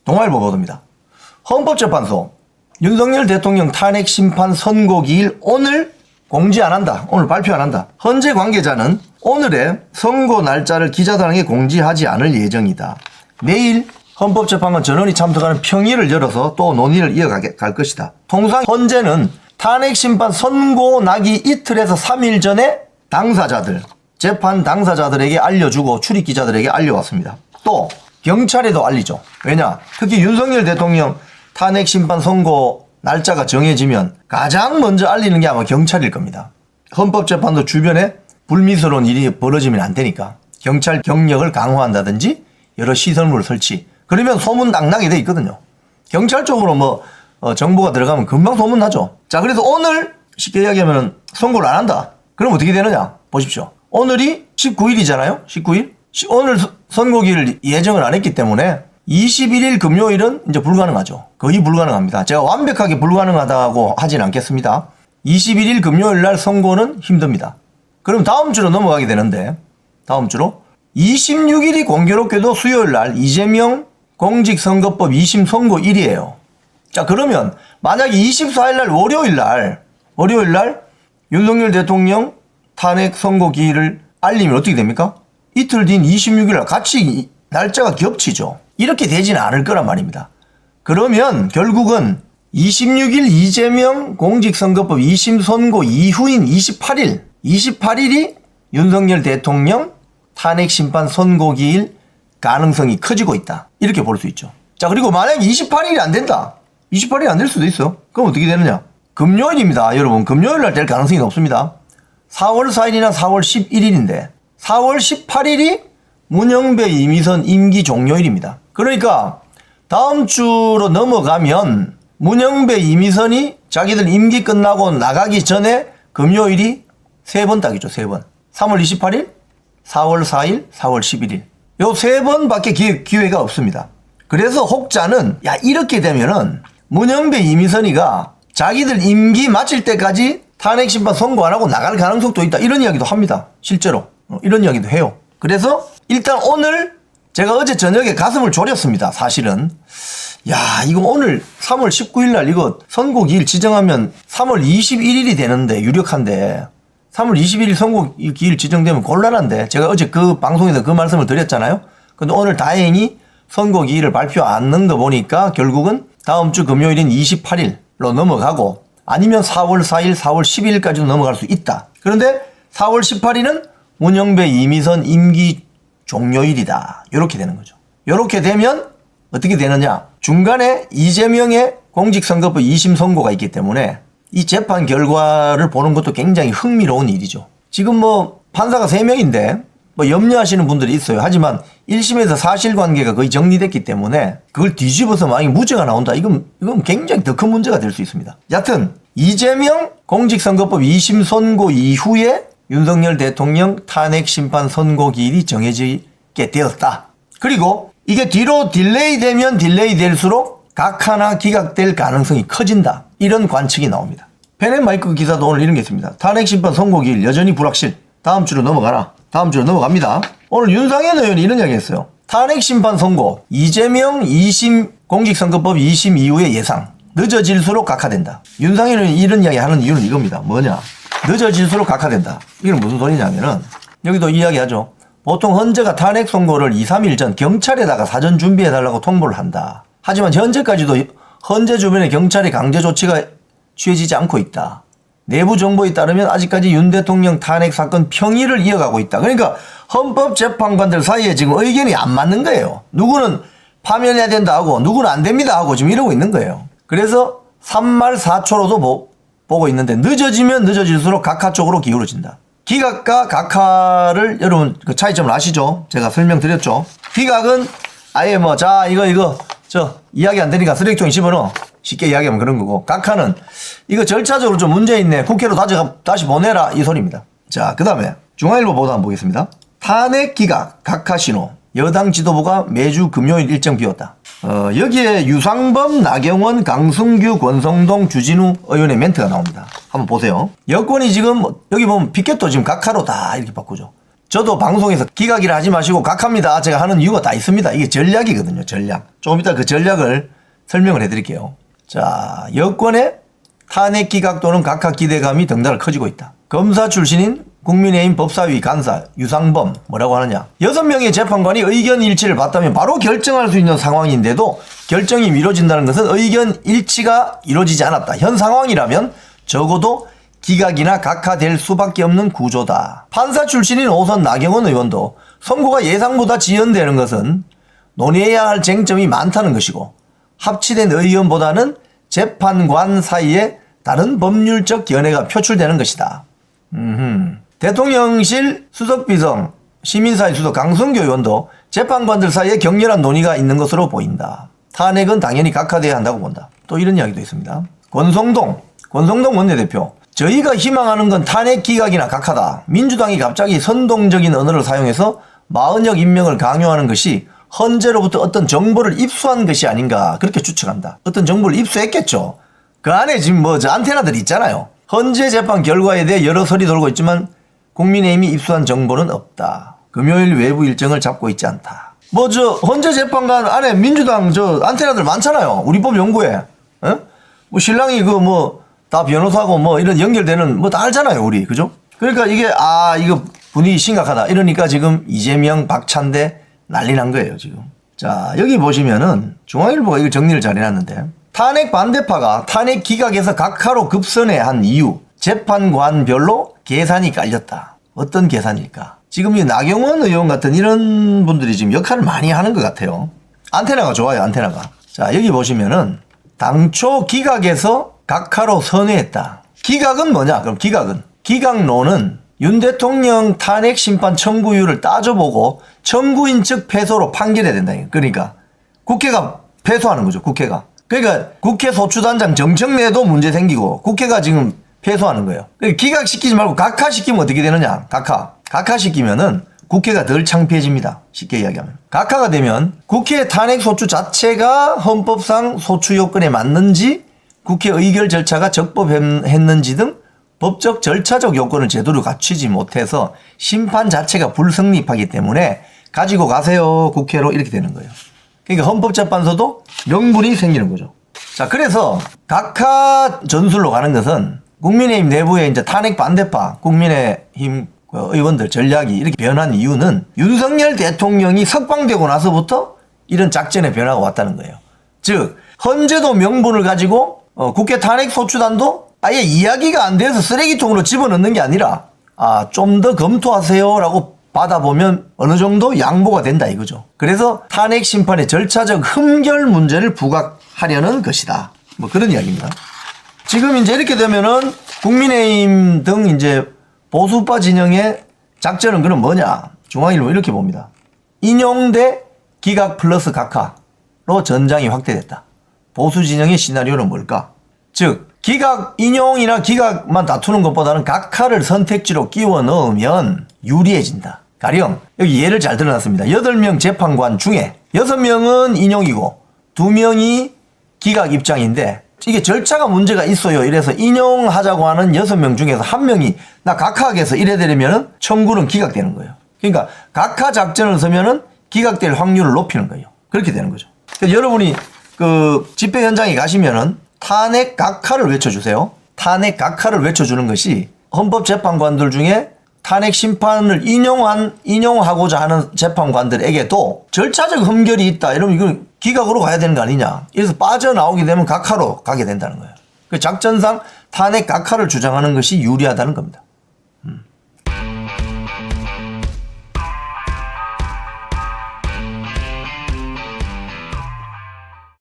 동아일보 보도입니다. 헌법재판소 윤석열 대통령 탄핵 심판 선고 기일 오늘 공지 안 한다. 오늘 발표 안 한다. 헌재 관계자는 오늘의 선고 날짜를 기자단에게 공지하지 않을 예정이다. 내일 헌법재판관 전원이 참석하는 평일을 열어서 또 논의를 이어갈 것이다. 통상 헌재는 탄핵 심판 선고 나기 이틀에서 3일 전에 당사자들, 재판 당사자들에게 알려주고 출입기자들에게 알려왔습니다. 또 경찰에도 알리죠. 왜냐? 특히 윤석열 대통령 탄핵 심판 선고 날짜가 정해지면 가장 먼저 알리는 게 아마 경찰일 겁니다. 헌법재판소 주변에 불미스러운 일이 벌어지면 안 되니까 경찰 경력을 강화한다든지 여러 시설물 설치, 그러면 소문 당나게 돼 있거든요. 경찰 쪽으로 정보가 들어가면 금방 소문 나죠. 자, 그래서 오늘 쉽게 이야기하면 선고를 안 한다. 그럼 어떻게 되느냐 보십시오. 오늘이 19일이잖아요. 19일. 오늘 선고기를 예정을 안 했기 때문에 21일 금요일은 이제 불가능하죠. 거의 불가능합니다. 제가 완벽하게 불가능하다고 하진 않겠습니다. 21일 금요일 날 선고는 힘듭니다. 그럼 다음 주로 넘어가게 되는데, 다음 주로 26일이 공교롭게도 수요일 날 이재명 공직선거법 2심 선고일이에요. 자, 그러면 만약에 24일 날 월요일 날 윤석열 대통령 탄핵 선고 기일을 알리면 어떻게 됩니까? 이틀 뒤인 26일 날 같이 날짜가 겹치죠. 이렇게 되지는 않을 거란 말입니다. 그러면 결국은 26일 이재명 공직선거법 2심 선고 이후인 28일이 윤석열 대통령 탄핵 심판 선고 기일 가능성이 커지고 있다. 이렇게 볼 수 있죠. 자, 그리고 만약에 28일이 안 된다. 28일이 안 될 수도 있어요. 그럼 어떻게 되느냐? 금요일입니다. 여러분, 금요일 날 될 가능성이 높습니다. 4월 4일이나 4월 11일인데 4월 18일이 문영배 이미선 임기 종료일입니다. 그러니까 다음 주로 넘어가면 문영배 이미선이 자기들 임기 끝나고 나가기 전에 금요일이 3번 딱이죠. 3번. 3월 28일, 4월 4일, 4월 11일. 요 3번밖에 기회가 없습니다. 그래서 혹자는 이렇게 되면은 문영배 이미선이가 자기들 임기 마칠 때까지 탄핵 심판 선고 안 하고 나갈 가능성도 있다. 이런 이야기도 합니다. 실제로. 이런 이야기도 해요. 그래서 일단 오늘 제가 어제 저녁에 가슴을 졸였습니다. 사실은. 이거 오늘 3월 19일 날 이거 선고 기일 지정하면 3월 21일이 되는데 유력한데 3월 21일 선고 기일 지정되면 곤란한데 제가 어제 그 방송에서 그 말씀을 드렸잖아요. 근데 오늘 다행히 선고 기일을 발표 안 넣은 거 보니까 결국은 다음 주 금요일인 28일로 넘어가고 아니면 4월 4일, 4월 12일까지도 넘어갈 수 있다. 그런데 4월 18일은 문영배 이미선 임기 종료일이다. 이렇게 되는 거죠. 이렇게 되면 어떻게 되느냐? 중간에 이재명의 공직선거법 2심 선고가 있기 때문에 이 재판 결과를 보는 것도 굉장히 흥미로운 일이죠. 지금 판사가 3명인데 염려하시는 분들이 있어요. 하지만 1심에서 사실관계가 거의 정리됐기 때문에 그걸 뒤집어서 만약에 무죄가 나온다. 이건 굉장히 더 큰 문제가 될 수 있습니다. 여하튼 이재명 공직선거법 2심 선고 이후에 윤석열 대통령 탄핵 심판 선고 기일이 정해지게 되었다. 그리고 이게 뒤로 딜레이 되면 딜레이 될수록 각하나 기각될 가능성이 커진다. 이런 관측이 나옵니다. 펜앤마이크 기사도 오늘 이런 게 있습니다. 탄핵 심판 선고 기일 여전히 불확실. 다음 주로 넘어가라. 다음 주로 넘어갑니다. 오늘 윤상현 의원이 이런 이야기 했어요. 탄핵 심판 선고 이재명 2심 공직선거법 2심 이후의 예상. 늦어질수록 각하된다. 윤상현 의원이 이런 이야기 하는 이유는 이겁니다. 뭐냐? 늦어질수록 각하된다. 이건 무슨 소리냐면은 여기도 이야기하죠. 보통 헌재가 탄핵 선고를 2, 3일 전 경찰에다가 사전 준비해달라고 통보를 한다. 하지만 현재까지도 헌재 주변에 경찰이 강제 조치가 취해지지 않고 있다. 내부 정보에 따르면 아직까지 윤 대통령 탄핵 사건 평의를 이어가고 있다. 그러니까 헌법재판관들 사이에 지금 의견이 안 맞는 거예요. 누구는 파면해야 된다 하고 누구는 안 됩니다 하고 지금 이러고 있는 거예요. 그래서 3말 4초로도 보고 있는데 늦어지면 늦어질수록 각하 쪽으로 기울어진다. 기각과 각하를 여러분 그 차이점을 아시죠? 제가 설명드렸죠. 기각은 아예 이거 이야기 안 되니까 쓰레기통에 집어넣어. 쉽게 이야기하면 그런 거고, 각하는 이거 절차적으로 좀 문제 있네. 국회로 다시 보내라. 이 소리입니다. 자, 그 다음에 중앙일보 보도 한번 보겠습니다. 탄핵 기각 각하 신호. 여당 지도부가 매주 금요일 일정 비웠다. 여기에 유상범, 나경원, 강승규, 권성동, 주진우 의원의 멘트가 나옵니다. 한번 보세요. 여권이 지금 여기 보면 피켓도 지금 각하로 다 이렇게 바꾸죠. 저도 방송에서 기각이라 하지 마시고 각하입니다 제가 하는 이유가 다 있습니다. 이게 전략이거든요. 전략. 조금 이따 그 전략을 설명을 해드릴게요. 자, 여권의 탄핵 기각 또는 각하 기대감이 덩달아 커지고 있다. 검사 출신인 국민의힘 법사위 간사 유상범 뭐라고 하느냐. 6명의 재판관이 의견 일치를 봤다면 바로 결정할 수 있는 상황인데도 결정이 미뤄진다는 것은 의견 일치가 이루어지지 않았다. 현 상황이라면 적어도 기각이나 각하될 수밖에 없는 구조다. 판사 출신인 오선 나경원 의원도 선고가 예상보다 지연되는 것은 논의해야 할 쟁점이 많다는 것이고 합치된 의견보다는 재판관 사이에 다른 법률적 견해가 표출되는 것이다. 대통령실 수석비서 시민사회 수석 강성교 의원도 재판관들 사이에 격렬한 논의가 있는 것으로 보인다. 탄핵은 당연히 각하돼야 한다고 본다. 또 이런 이야기도 있습니다. 권성동 원내대표 저희가 희망하는 건 탄핵 기각이나 각하다. 민주당이 갑자기 선동적인 언어를 사용해서 40여 임명을 강요하는 것이 헌재로부터 어떤 정보를 입수한 것이 아닌가 그렇게 추측한다. 어떤 정보를 입수했겠죠. 그 안에 지금 안테나들이 있잖아요. 헌재 재판 결과에 대해 여러 설이 돌고 있지만 국민의힘이 입수한 정보는 없다. 금요일 외부 일정을 잡고 있지 않다. 헌재 재판관 안에 민주당 안테나들 많잖아요. 우리 법 연구에. 신랑이 다 변호사고 이런 연결되는 다 알잖아요, 우리. 그죠? 그러니까 이게 이거 분위기 심각하다. 이러니까 지금 이재명, 박찬대 난리 난 거예요, 지금. 자, 여기 보시면은 중앙일보가 이거 정리를 잘 해놨는데 탄핵 반대파가 탄핵 기각에서 각하로 급선회 한 이유 재판관별로 계산이 깔렸다. 어떤 계산일까? 지금 이 나경원 의원 같은 이런 분들이 지금 역할을 많이 하는 것 같아요. 안테나가 좋아요, 안테나가. 자, 여기 보시면은 당초 기각에서 각하로 선회했다. 기각은 뭐냐? 그럼 기각론은 윤 대통령 탄핵 심판 청구율을 따져보고 청구인 측 패소로 판결해야 된다. 그러니까 국회가 패소하는 거죠. 국회가. 그러니까 국회 소추단장 정청래도 문제 생기고 국회가 지금 패소하는 거예요. 그러니까 기각시키지 말고 각하시키면 어떻게 되느냐. 각하시키면은 국회가 덜 창피해집니다. 쉽게 이야기하면. 각하가 되면 국회 탄핵 소추 자체가 헌법상 소추 요건에 맞는지 국회 의결 절차가 적법했는지 등 법적 절차적 요건을 제대로 갖추지 못해서 심판 자체가 불성립하기 때문에 가지고 가세요 국회로 이렇게 되는 거예요. 그러니까 헌법재판소도 명분이 생기는 거죠. 자, 그래서 각하 전술로 가는 것은 국민의힘 내부에 이제 탄핵 반대파 국민의힘 의원들 전략이 이렇게 변한 이유는 윤석열 대통령이 석방되고 나서부터 이런 작전의 변화가 왔다는 거예요. 즉 헌재도 명분을 가지고 국회 탄핵 소추단도 아예 이야기가 안 돼서 쓰레기통으로 집어넣는 게 아니라 좀 더 검토하세요라고 받아보면 어느 정도 양보가 된다 이거죠. 그래서 탄핵 심판의 절차적 흠결 문제를 부각하려는 것이다. 그런 이야기입니다. 지금 이제 이렇게 되면은 국민의힘 등 이제 보수파 진영의 작전은 그럼 뭐냐? 중앙일보 이렇게 봅니다. 인용 대 기각 플러스 각하로 전장이 확대됐다. 보수 진영의 시나리오는 뭘까? 즉 기각 인용이나 기각만 다투는 것보다는 각하를 선택지로 끼워 넣으면 유리해진다. 가령 여기 예를 잘 들어놨습니다. 8명 재판관 중에 6명은 인용이고 2명이 기각 입장인데 이게 절차가 문제가 있어요. 이래서 인용하자고 하는 6명 중에서 1명이 나 각하하겠어 이래 되려면 청구는 기각되는 거예요. 그러니까 각하 작전을 서면은 기각될 확률을 높이는 거예요. 그렇게 되는 거죠. 그래서 여러분이 그 집회 현장에 가시면은 탄핵 각하를 외쳐주세요. 탄핵 각하를 외쳐주는 것이 헌법재판관들 중에 탄핵 심판을 인용하고자 하는 재판관들에게도 절차적 흠결이 있다. 이러면 이건 기각으로 가야 되는 거 아니냐. 이래서 빠져나오게 되면 각하로 가게 된다는 거예요. 그 작전상 탄핵 각하를 주장하는 것이 유리하다는 겁니다.